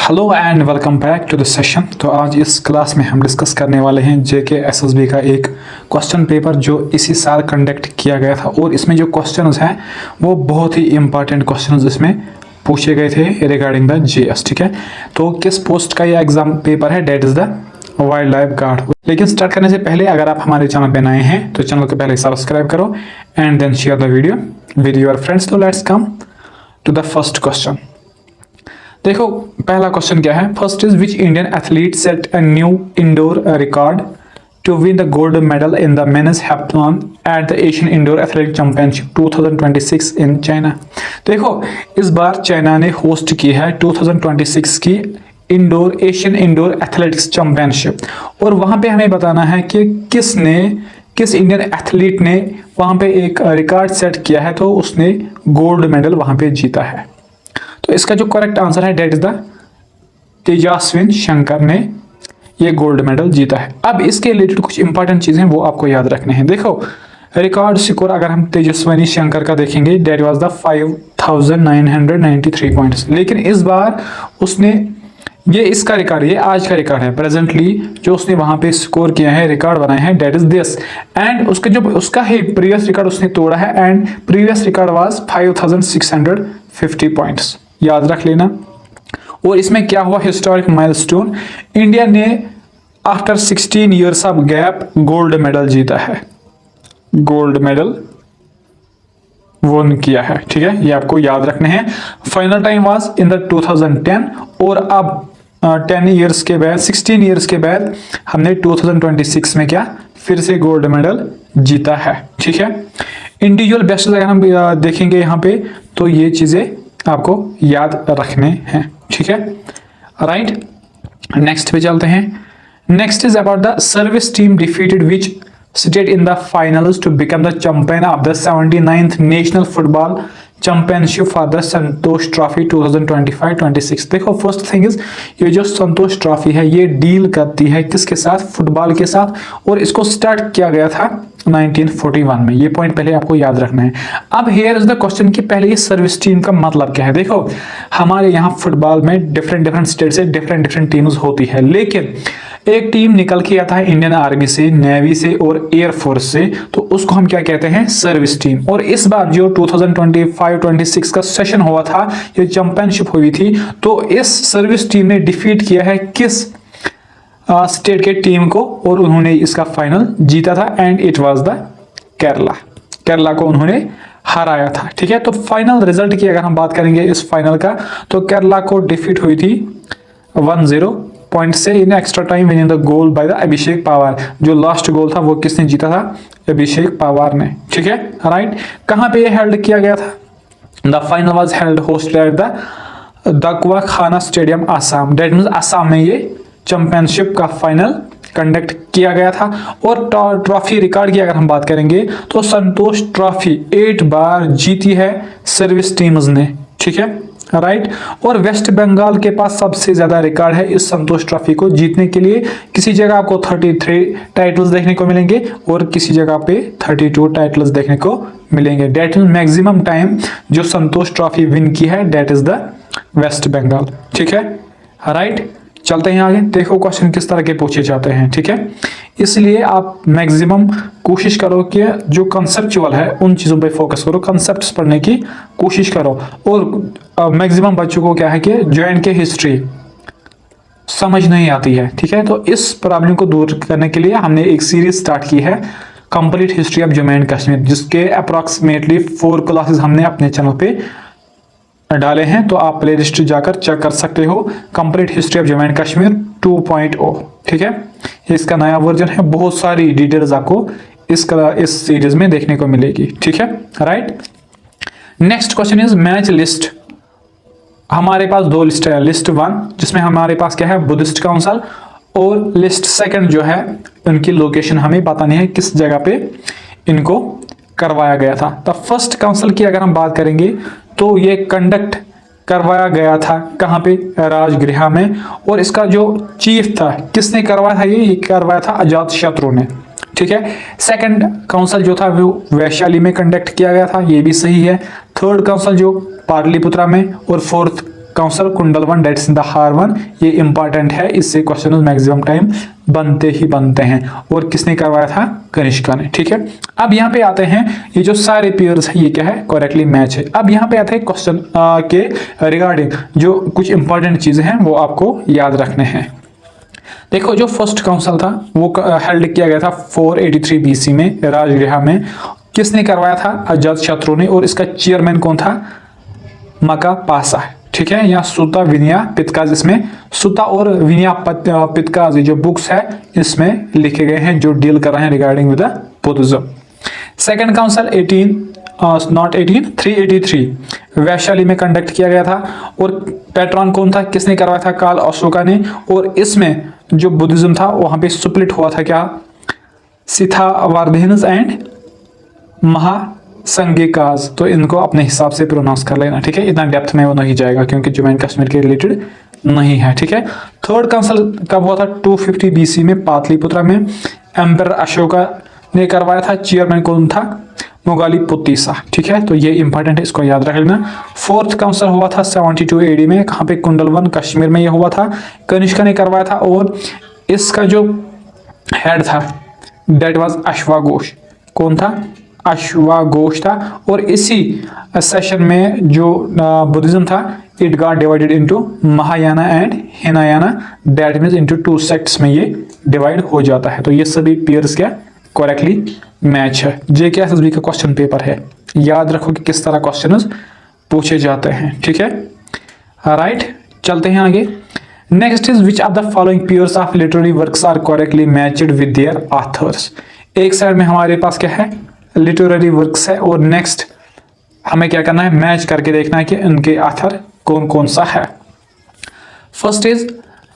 Hello and welcome back to the session. तो आज इस क्लास में हम डिस्कस करने वाले हैं जेके एसएसबी का एक क्वेश्चन पेपर जो इसी साल कंडक्ट किया गया था और इसमें जो क्वेश्चंस हैं वो बहुत ही इंपॉर्टेंट क्वेश्चंस इसमें पूछे गए थे रिगार्डिंग द जीएस। ठीक है, तो किस पोस्ट का ये एग्जाम पेपर है, that is the wild life guard. लेकिन स्टार्ट करने से पहले अगर आप हमारे चैनल पर नए हैं तो चैनल को पहले सब्सक्राइब करो and then share the video with your friends. तो let's come to the first question. देखो पहला क्वेश्चन क्या है। First is which Indian athlete set a new indoor record to win the gold medal in the men's heptathlon at the Asian indoor athletic championship 2026 in China. देखो इस बार China ने host की है 2026 की एशियन इंडोर एथलेटिक्स चैंपियनशिप और वहां पे हमें बताना है कि किस इंडियन एथलीट ने वहां पे एक रिकॉर्ड सेट किया है, तो उसने गोल्ड मेडल वहां पे जीता है। तो इसका जो करेक्ट आंसर है that is the Tejaswin Shankar ने ये गोल्ड मेडल जीता है। अब इसके रिलेटेड कुछ इंपॉर्टेंट चीजें वो आपको याद रखने हैं। देखो रिकॉर्ड स्कोर अगर हम तेजस्विनी शंकर का देखेंगे डेट वाज द 5993 पॉइंट्स, लेकिन इस बार उसने ये इसका रिकॉर्ड, ये आज का रिकॉर्ड है प्रेजेंटली जो उसने वहां पे स्कोर किया है, रिकॉर्ड बनाया है, डेट इज दिस। एंड उसका ही प्रीवियस रिकॉर्ड उसने तोड़ा है and previous record was 5650 points, याद रख लेना। और इसमें क्या हुआ, हिस्टोरिक माइलस्टोन, इंडिया ने after 16 years of gap gold medal जीता है, गोल्ड मेडल वोन किया है। ठीक है, ये आपको याद रखने हैं। Final time was in the 2010 और अब 10 इयर्स के बाद 16 इयर्स के बाद हमने 2026 में क्या फिर से गोल्ड मेडल जीता है। ठीक है, इंडिविजुअल बेस्ट अगर हम देखेंगे यहाँ पे तो ये चीजें आपको याद रखने हैं। ठीक है, राइट। नेक्स्ट पे चलते हैं। Next is about the service team defeated which state in the finals to become the champion of the 79th national football championship for the Santosh trophy 2025-26। देखो फर्स्ट थिंग इज ये जो संतोष ट्रॉफी है ये deal करती है किसके साथ, फुटबॉल के साथ, और इसको स्टार्ट किया गया था 1941 में। ये पॉइंट पहले आपको याद रखना है। अब हियर इज द क्वेश्चन कि पहले ये सर्विस टीम का मतलब क्या है। देखो हमारे यहाँ फुटबॉल में डिफरेंट स्टेट से डिफरेंट टीम्स होती है, लेकिन एक टीम निकल के आता है इंडियन आर्मी से, नेवी से और एयरफोर्स से, तो उसको हम क्या कहते हैं, सर्विस टीम। और इस बार जो 2025-26 का सेशन हुआ था, ये चैंपियनशिप हुई थी, तो इस सर्विस टीम ने डिफीट किया है किस स्टेट के टीम को, और उन्होंने इसका फाइनल जीता था and it was the Kerala को उन्होंने हराया था। ठीक है, तो फाइनल रिजल्ट की अगर हम बात करेंगे इस फाइनल का, तो केरला को डिफीट हुई थी 1-0 पॉइंट से in extra time winning the goal by the Abhishek Pawar. जो लास्ट गोल था वो किसने जीता था, अभिषेक पवार ने। ठीक है, राइट। कहां पे ये हेल्ड किया गया था, the final was held hosted at the दकवा खाना stadium Assam, that means Assam में ये चैंपियनशिप का फाइनल कंडक्ट किया गया था। और ट्रॉफी रिकॉर्ड की अगर हम बात करेंगे तो संतोष ट्रॉफी 8 बार जीती है सर्विस टीम्स ने। ठीक है, राइट। और वेस्ट बंगाल के पास सबसे ज्यादा रिकॉर्ड है इस संतोष ट्रॉफी को जीतने के लिए। किसी जगह आपको 33 टाइटल्स देखने को मिलेंगे और किसी जगह पे 32 टाइटल्स देखने को मिलेंगे। डेट इज मैक्सिमम टाइम जो संतोष ट्रॉफी विन की है, that is the West Bengal. ठीक है, राइट। चलते हैं आगे। देखो क्वेश्चन किस तरह के पूछे जाते हैं। ठीक है, इसलिए आप मैक्सिमम कोशिश करो कि जो कंसेप्चुअल है उन चीजों पे फोकस करो, कंसेप्ट्स पढ़ने की कोशिश करो। और मैक्सिमम बच्चों को क्या है कि जे.एंड.के हिस्ट्री समझ नहीं आती है। ठीक है, तो इस प्रॉब्लम को दूर करने के लिए हमने एक सीरीज स्टार्ट की है, complete history of Jammu and Kashmir, जिसके अप्रोक्सीमेटली 4 क्लासेस हमने अपने चैनल पे डाले हैं। तो आप प्ले लिस्ट जाकर चेक कर सकते हो, complete history of Jammu and Kashmir 2.0। ठीक है, इसका नया वर्जन है, बहुत सारी डिटेल्स आपको इस सीरीज में देखने को मिलेगी। ठीक है, right. Next question is match list. हमारे पास 2 लिस्ट है, लिस्ट 1 जिसमें हमारे पास क्या है, बुद्धिस्ट काउंसिल, और लिस्ट 2 जो है उनकी लोकेशन हमें पता नहीं है किस जगह पे इनको करवाया गया था। द फर्स्ट काउंसिल की अगर हम बात करेंगे तो ये कंडक्ट करवाया गया था कहाँ पे, राजगृह में। और इसका जो चीफ था, किसने करवाया था, ये करवाया था अजात शत्रु ने। ठीक है, सेकंड काउंसिल जो था वो वैशाली में कंडक्ट किया गया था, ये भी सही है। थर्ड काउंसिल जो पाटलिपुत्रा में, और फोर्थ काउंसल कुंडल वन डेट्स इन द हार वन, ये इंपॉर्टेंट है, इससे क्वेश्चन मैक्सिमम टाइम बनते ही बनते हैं। और किसने करवाया था? कनिष्का ने। ठीक है, अब यहाँ पे आते हैं, ये जो सारे पेयर्स है ये क्या है? करेक्टली मैच है। अब यहाँ पे आते हैं क्वेश्चन के रिगार्डिंग जो कुछ इंपॉर्टेंट चीजें हैं वो आपको याद रखने हैं। देखो, जो फर्स्ट काउंसिल था वो हेल्ड किया गया था 483 बीसी में राजगृह में। किसने करवाया था? अजात शत्रु ने। और इसका चेयरमैन कौन था? मका पासा। ठीक है, यहाँ सुता विनया पितकाज, इसमें सुता और विनया पितकाज जो बुक्स है इसमें लिखे गए हैं जो डील कर रहे हैं regarding with Buddhism. Second council 383 Vaishali में कंडक्ट किया गया था। और पैट्रॉन कौन था? किसने करवाया था? काल अशोका ने। और इसमें जो बुद्धिज्म था वहां पे स्प्लिट हुआ था क्या? सिथावार्धिन्स एंड महासंगिकाज। तो इनको अपने हिसाब से प्रोनाउंस कर लेना। ठीक है, इतना डेप्थ में वो नहीं जाएगा क्योंकि जम्मू एंड कश्मीर के रिलेटेड नहीं है। ठीक है, थर्ड काउंसिल कब हुआ था? 250 बीसी में पाटलिपुत्रा में। एम्पर अशोका ने करवाया था। चेयरमैन कौन था? मुगाली पुतीसा। ठीक है, तो ये इंपॉर्टेंट है, इसको याद रख लेना। फोर्थ काउंसिल हुआ था 72 एडी में, कहां पे? कुंडलवन कश्मीर में ये हुआ था, कनिष्का ने करवाया था। और इसका जो हेड था दैट वाज अश्वाघोष। कौन था? अश्वाघोष था। और इसी सेशन में जो बुद्धिज्म था it got divided into Mahayana and Hinayana, that means into 2 sects में ये डिवाइड हो जाता है। तो ये सभी पेयर्स क्या करेक्टली मैच है। JKSSB का क्वेश्चन पेपर है, याद रखो कि किस तरह क्वेश्चंस पूछे जाते हैं। ठीक है, राइट, चलते हैं आगे। Next is which of the following pairs of literary works are correctly matched with their authors. एक साइड में हमारे पास क्या है? लिटरेरी वर्क्स है, और नेक्स्ट हमें क्या करना है? मैच करके देखना है कि उनके ऑथर कौन कौन सा है। फर्स्ट इज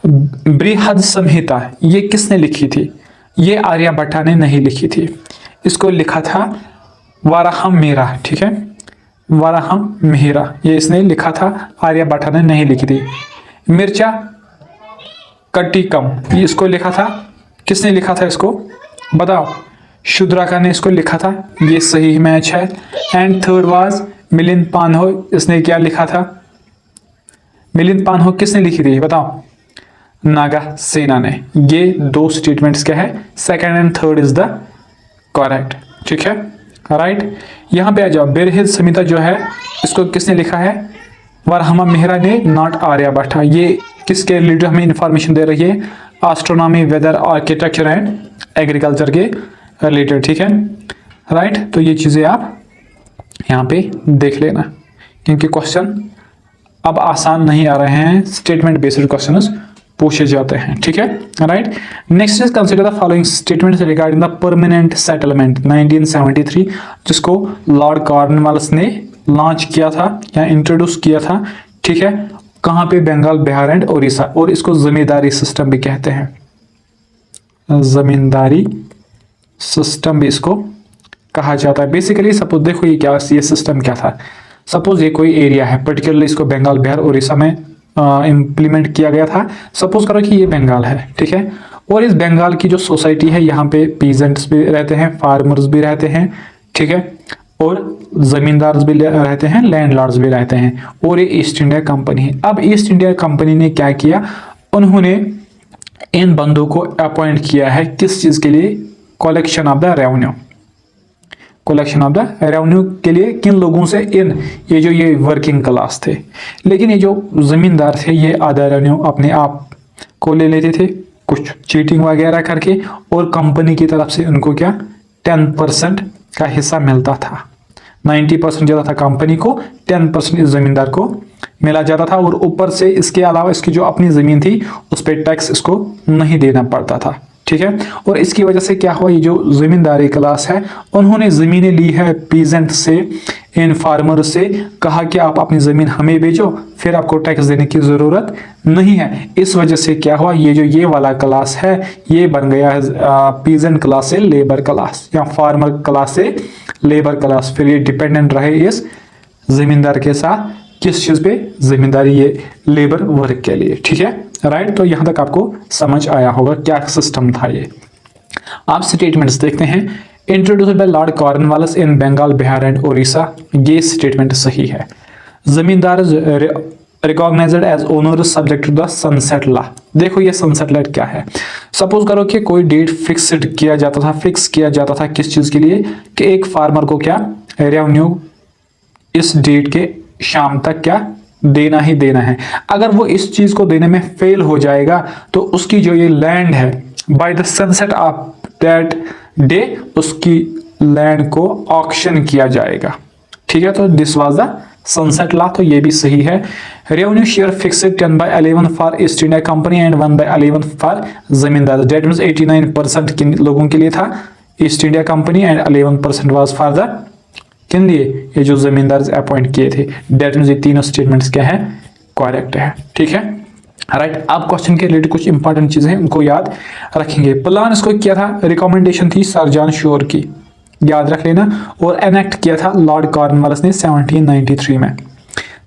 बृहद संहिता। ये किसने लिखी थी? ये आर्यभट्ट ने नहीं लिखी थी, इसको लिखा था वाराहम मेहरा। ठीक है, वाराहम मेहरा ये इसने लिखा था, आर्यभट्ट ने नहीं लिखी थी। मिर्चा कट्टिकम ये इसको लिखा था, किसने लिखा था इसको? बताओ। शूद्राका ने इसको लिखा था, ये सही मैच है। एंड थर्ड वाज मिलिंद पान्हो, इसने क्या लिखा था? मिलिंद पान्हो किसने लिखी थी? बताओ। नागा सेना ने। ये दो स्टेटमेंट्स क्या है? Second and third is the correct. ठीक है, राइट। यहां पे आ जाओ। बृहद संहिता जो है इसको किसने लिखा है? वाराहम मेहरा ने, नॉट आर्यभट्ट। ये किसके रिलेटेड हमें इंफॉर्मेशन दे रही है? Astronomy, weather, architecture and agriculture के रिलेटेड। ठीक है, राइट। तो ये चीजें आप यहाँ पे देख लेना क्योंकि क्वेश्चन अब आसान नहीं आ रहे हैं, स्टेटमेंट बेस्ड क्वेश्चंस पूछे जाते हैं। ठीक है, right. Next is consider the following statements regarding the permanent settlement 1973, जिसको लॉर्ड कॉर्नवालिस ने लॉन्च किया था या इंट्रोड्यूस किया था। ठीक है, कहाँ पे? बंगाल, बिहार एंड उड़ीसा। और इसको जमींदारी सिस्टम भी कहते हैं, जमींदारी सिस्टम भी इसको कहा जाता है। बेसिकली सपोज देखो ये क्या, ये सिस्टम क्या था? सपोज ये कोई एरिया है, पर्टिकुलरली इसको बंगाल, बिहार, उड़ीसा में इम्प्लीमेंट किया गया था। सपोज करो कि ये बंगाल है, ठीक है, और इस बंगाल की जो सोसाइटी है यहाँ पे पीजेंट्स भी रहते हैं, फार्मर्स भी रहते हैं, ठीक है, और जमींदार भी रहते हैं, लैंडलॉर्ड्स भी रहते हैं, और ये ईस्ट इंडिया कंपनी है। अब ईस्ट इंडिया कंपनी ने क्या किया? उन्होंने इन बंदों को अपॉइंट किया है किस चीज के लिए? Collection of the revenue. Collection of the revenue के लिए किन लोगों से? ये वर्किंग क्लास थे। लेकिन ये जो जमींदार थे ये आधा रेवेन्यू अपने आप को ले लेते थे, कुछ चीटिंग वगैरह करके, और कंपनी की तरफ से उनको क्या 10% का हिस्सा मिलता था। 90% जाता था कंपनी को, 10% इस जमींदार को मिला जाता था, और ऊपर से इसके अलावा इसकी जो अपनी जमीन थी उस पर टैक्स इसको नहीं देना पड़ता था। ठीक है, और इसकी वजह से क्या हुआ? ये जो जमींदारी क्लास है उन्होंने जमीनें ली है पीजेंट से, इन फार्मर से, कहा कि आप अपनी जमीन हमें बेचो, फिर आपको टैक्स देने की जरूरत नहीं है। इस वजह से क्या हुआ? ये वाला क्लास है ये बन गया है पीजेंट क्लास से लेबर क्लास, या फार्मर क्लास से लेबर क्लास। फिर ये डिपेंडेंट रहे इस जमींदार के साथ, किस चीज पे? जमींदारी, ये लेबर वर्क के लिए। ठीक है, राइट। तो यहां तक आपको समझ आया होगा क्या सिस्टम था ये। आप स्टेटमेंट्स देखते हैं। Introduced by Lord Cornwallis in Bengal, Bihar and Orissa, ये स्टेटमेंट सही है। Zamindar recognised as owner subject to the sunset law. देखो ये सनसेट लॉ क्या है। सपोज करो कि कोई डेट फिक्स किया जाता था किस चीज के लिए, कि एक फार्मर को क्या रेवेन्यू इस डेट के शाम तक क्या देना ही देना है। अगर वो इस चीज को देने में फेल हो जाएगा तो उसकी जो ये लैंड है by the sunset of that day उसकी लैंड को ऑक्शन किया जाएगा। ठीक है, तो this was the sunset law, तो ये भी सही है। Revenue share fixed 10/11 for east India company and 1/11 for जमींदार। दैट मींस 89% किन लोगों के लिए था, east India company, and 11% was for the किन लिए, ये जो जमींदार अपॉइंट किए थे। दैट मींस ये तीनों स्टेटमेंट्स क्या है, करेक्ट है। ठीक है, राइट। आप क्वेश्चन के रिलेटेड कुछ इंपॉर्टेंट चीजें हैं उनको याद रखेंगे। प्लान इसको किया था, रिकमेंडेशन थी सर जॉन शोर की, याद रख लेना, और एनेक्ट किया था लॉर्ड कॉर्नवालिस ने 1793 में।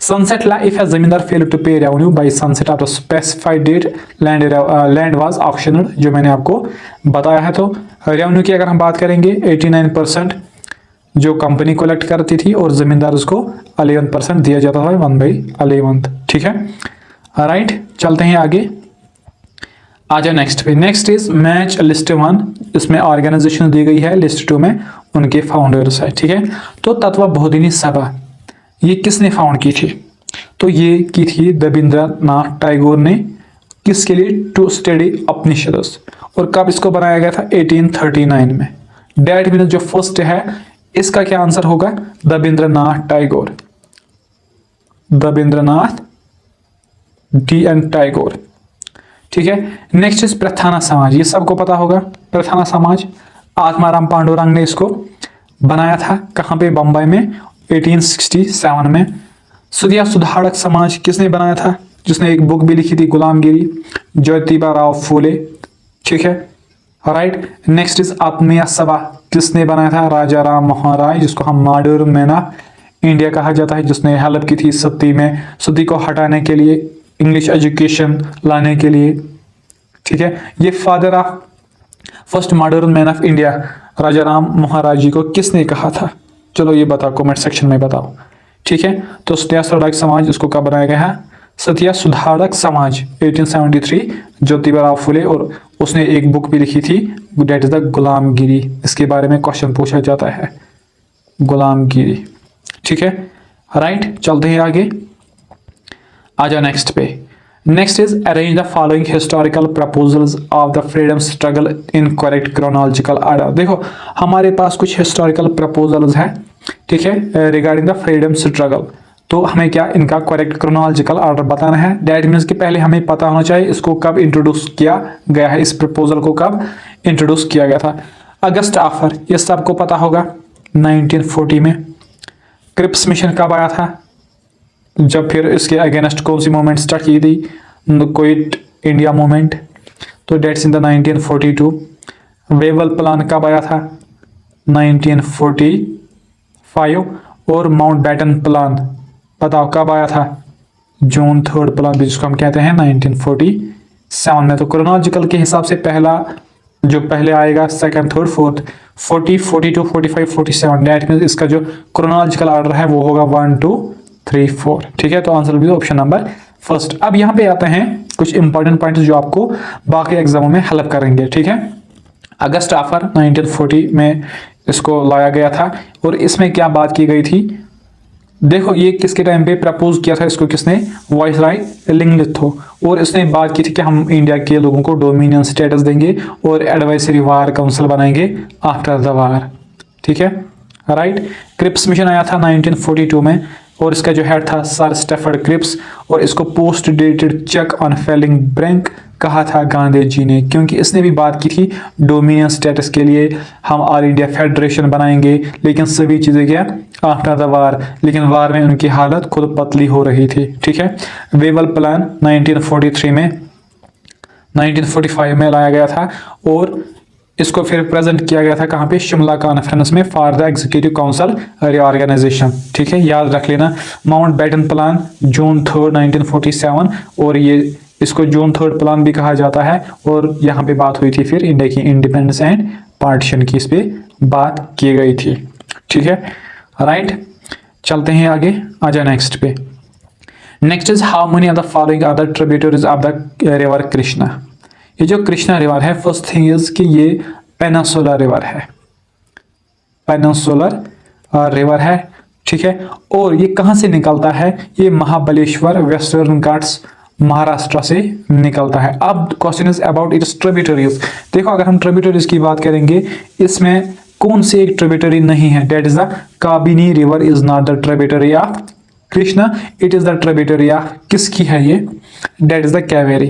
Sunset law, if a zamindar fail to pay revenue by sunset of specified date land was auctioned, जो मैंने आपको बताया है। तो रेवेन्यू की अगर हम बात करेंगे 89% जो कंपनी कलेक्ट करती थी और जमींदार उसको 11% दिया जाता था, 1/11। ठीक है, राइट। चलते हैं आगे, आ जाए नेक्स्ट पे। नेक्स्ट इज मैच लिस्ट 1, इसमें ऑर्गेनाइजेशन दी गई है, लिस्ट 2 में उनके फाउंडर्स है। ठीक है, तो तत्वबोधिनी सभा ये किसने फाउंड की थी, तो ये की थी रविंद्रनाथ टैगोर ने। किसके लिए, टू स्टडी उपनिषदस। और कब इसको बनाया गया था, 1839 में। डेट मीन जो फर्स्ट है इसका क्या आंसर होगा, रविंद्रनाथ टैगोर, रविंद्रनाथ D.N. टैगोर। ठीक है, नेक्स्ट इज प्रथाना समाज, ये सबको पता होगा। प्रथाना समाज आत्माराम पांडुरंग ने इसको बनाया था, कहां पे, बम्बई में 1867 में। सुधिया सुधारक समाज किसने बनाया था, जिसने एक बुक भी लिखी थी गुलामगिरी, ज्योतिबा राव फूले। ठीक है, राइट। नेक्स्ट इज आत्मीय सभा, किसने बनाया था, राजा राम मोहन राय, जिसको हम मॉडर्न मैन ऑफ इंडिया कहा जाता है, जिसने हेल्प की थी सती को हटाने के लिए, इंग्लिश एजुकेशन लाने के लिए। ठीक है, ये father of first modern man of India Raja Ram Mohan Roy ji को किसने कहा था, चलो ये बताओ, कमेंट सेक्शन में बताओ। ठीक है, तो सत्या सुधारक समाज इसको कब बनाया गया है, सत्या सुधारक समाज 1873, ज्योतिबा राव फुले, और उसने एक बुक भी लिखी थी, डेट इज द गुलामगिरी। इसके बारे में क्वेश्चन पूछा जाता है, गुलामगिरी। ठीक है, राइट। चलते हैं आगे, आ जाओ नेक्स्ट पे। Next is arrange the following historical proposals of the freedom struggle in correct chronological order. देखो हमारे पास कुछ हिस्टोरिकल प्रपोजल्स है, ठीक है, रिगार्डिंग द फ्रीडम स्ट्रगल। तो हमें क्या इनका करेक्ट क्रोनोलॉजिकल ऑर्डर बताना है। दैट मीन्स कि पहले हमें पता होना चाहिए इसको कब इंट्रोड्यूस किया गया है, इस प्रपोजल को कब इंट्रोड्यूस किया गया था। अगस्त ऑफर, ये सबको पता होगा, 1940 में। क्रिप्स मिशन कब आया था, जब फिर इसके अगेंस्ट कौन सी मूवमेंट स्टार्ट की थी, क्विट इंडिया मूवमेंट, तो that's in the 1942। Wavell plan कब आया था, 1945। और माउंटबेटन प्लान बताओ कब आया था, जून 3 प्लान भी जिसको हम कहते हैं 1947 में। तो क्रोनोलॉजिकल के हिसाब से पहला जो पहले आएगा, second, third, fourth, 40, 42, 45, 47। That means इसका जो क्रोनोलॉजिकल ऑर्डर है वो होगा 1, 2, 3, 4। ठीक है, तो आंसर भी ऑप्शन नंबर फर्स्ट। अब यहाँ पे आते हैं कुछ इंपॉर्टेंट पॉइंट्स जो आपको बाकी एग्जामों में हेल्प करेंगे। ठीक है, अगस्त ऑफर 1940 में इसको लाया गया था, और इसमें क्या बात की गई थी, देखो ये किसके टाइम पे प्रपोज किया था इसको, किसने, वाइसराय लिंगलिथो। और इसने बात की थी कि हम इंडिया के लोगों को डोमिनियन स्टेटस देंगे और एडवाइजरी वार काउंसिल बनाएंगे आफ्टर द वार। ठीक है, राइट। क्रिप्स मिशन आया था 1942 में, और इसका जो हेड था सर स्टेफर्ड क्रिप्स, और इसको post dated cheque on failing brink कहा था गांधी जी ने, क्योंकि इसने भी बात की थी डोमिनियन स्टेटस के लिए हम ऑल इंडिया फेडरेशन बनाएंगे, लेकिन सभी चीज़ें क्या आफ्टर द वार, लेकिन वार में उनकी हालत खुद पतली हो रही थी। ठीक है, वेवल प्लान 1943 में, 1945 में लाया गया था, और इसको फिर प्रेजेंट किया गया था कहाँ पे, शिमला कॉन्फ्रेंस में for the executive council reorganisation. ठीक है, याद रख लेना। माउंटबेटन प्लान जून 3, 1947, और ये इसको जून 3 प्लान भी कहा जाता है, और यहाँ पे बात हुई थी फिर इंडिया की इंडिपेंडेंस एंड पार्टीशन की, इस पे बात की गई थी। ठीक है, राइट। चलते हैं आगे, आ जाए नेक्स्ट पे। Next is how many of the following are the tributaries of the river Krishna. ये जो कृष्णा रिवर है, फर्स्ट थिंग इज कि ये पेनिनसुलर रिवर है, पेनिनसुलर रिवर है, ठीक है। और ये कहां से निकलता है? ये महाबलेश्वर वेस्टर्न घाट्स महाराष्ट्र से निकलता है। अब question is about it's tributaries. देखो अगर हम ट्रिब्यूटरीज की बात करेंगे, इसमें कौन सी एक ट्रिब्यूटरी नहीं है? That is the Kabini river is not the tributary of Krishna, it is the tributary of किसकी है ये? That is the Kaveri,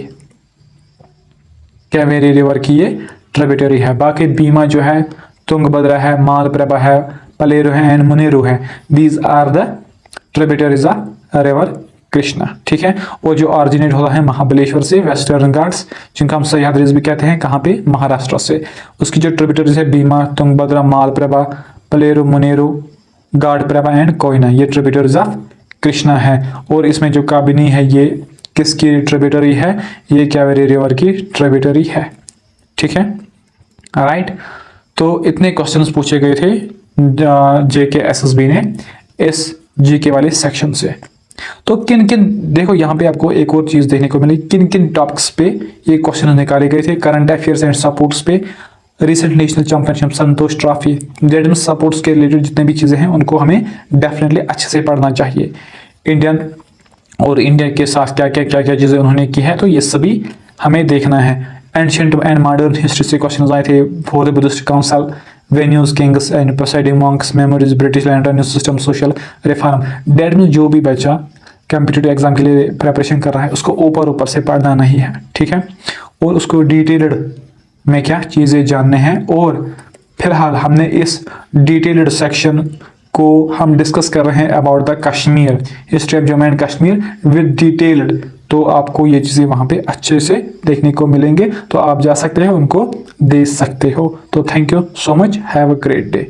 Kaveri river की ये ट्रिब्यूटरी है। बाकी भीमा जो है, तुंगभद्रा है, मालप्रभा है, पलेरू है एंड मुनेरू है, these are the tributaries of river Krishna, ठीक है। और जो ऑरिजिनेट होता है महाबलेश्वर से, वेस्टर्न घाट्स जिनको हम सह्याद्रीज भी कहते हैं, कहाँ पे? महाराष्ट्र से। उसकी जो ट्रिब्यूटरीज है भीमा, तुंगभद्रा, मालप्रभा, पलेरू, मुनेरू, गाडप्रभा एंड कोयना, ये ट्रिब्यूटरीज ऑफ कृष्णा है। और इसमें जो काबिनी है ये किसकी ट्रिब्यूटरी है? ये कावेरी रिवर की ट्रिब्यूटरी है, ठीक है, राइट। तो इतने क्वेश्चंस पूछे गए थे जेके एसएसबी ने इस जीके वाले सेक्शन से। तो किन किन, देखो यहाँ पे आपको एक और चीज देखने को मिली, किन किन टॉपिक्स पे ये क्वेश्चन निकाले गए थे। करंट अफेयर्स एंड सपोर्ट्स पे, रिसेंट नेशनल चैंपियनशिप, संतोष ट्रॉफी, जेडम सपोर्ट्स के रिलेटेड जितने भी चीजें हैं उनको हमें डेफिनेटली अच्छे से पढ़ना चाहिए। इंडियन और इंडिया के साथ क्या क्या चीजें उन्होंने की है, तो ये सभी हमें देखना है। एंशिएंट एंड मॉडर्न हिस्ट्री से क्वेश्चन आए थे। For the Buddhist council, venues, kings and presiding monks, memories, British land revenue system, social reform. That में जो भी बच्चा कॉम्पिटिटिव एग्जाम के लिए प्रिपरेशन कर रहा है उसको ऊपर से पढ़ना नहीं है, ठीक है। और उसको डिटेल्ड में क्या चीज़ें जानने हैं। और फिलहाल हमने इस डिटेल्ड सेक्शन को हम डिस्कस कर रहे हैं about the Kashmir, history of Jammu and Kashmir with detailed. तो आपको ये चीज़ें वहाँ पे अच्छे से देखने को मिलेंगे, तो आप जा सकते हैं, उनको देख सकते हो। तो thank you so much, have a great day.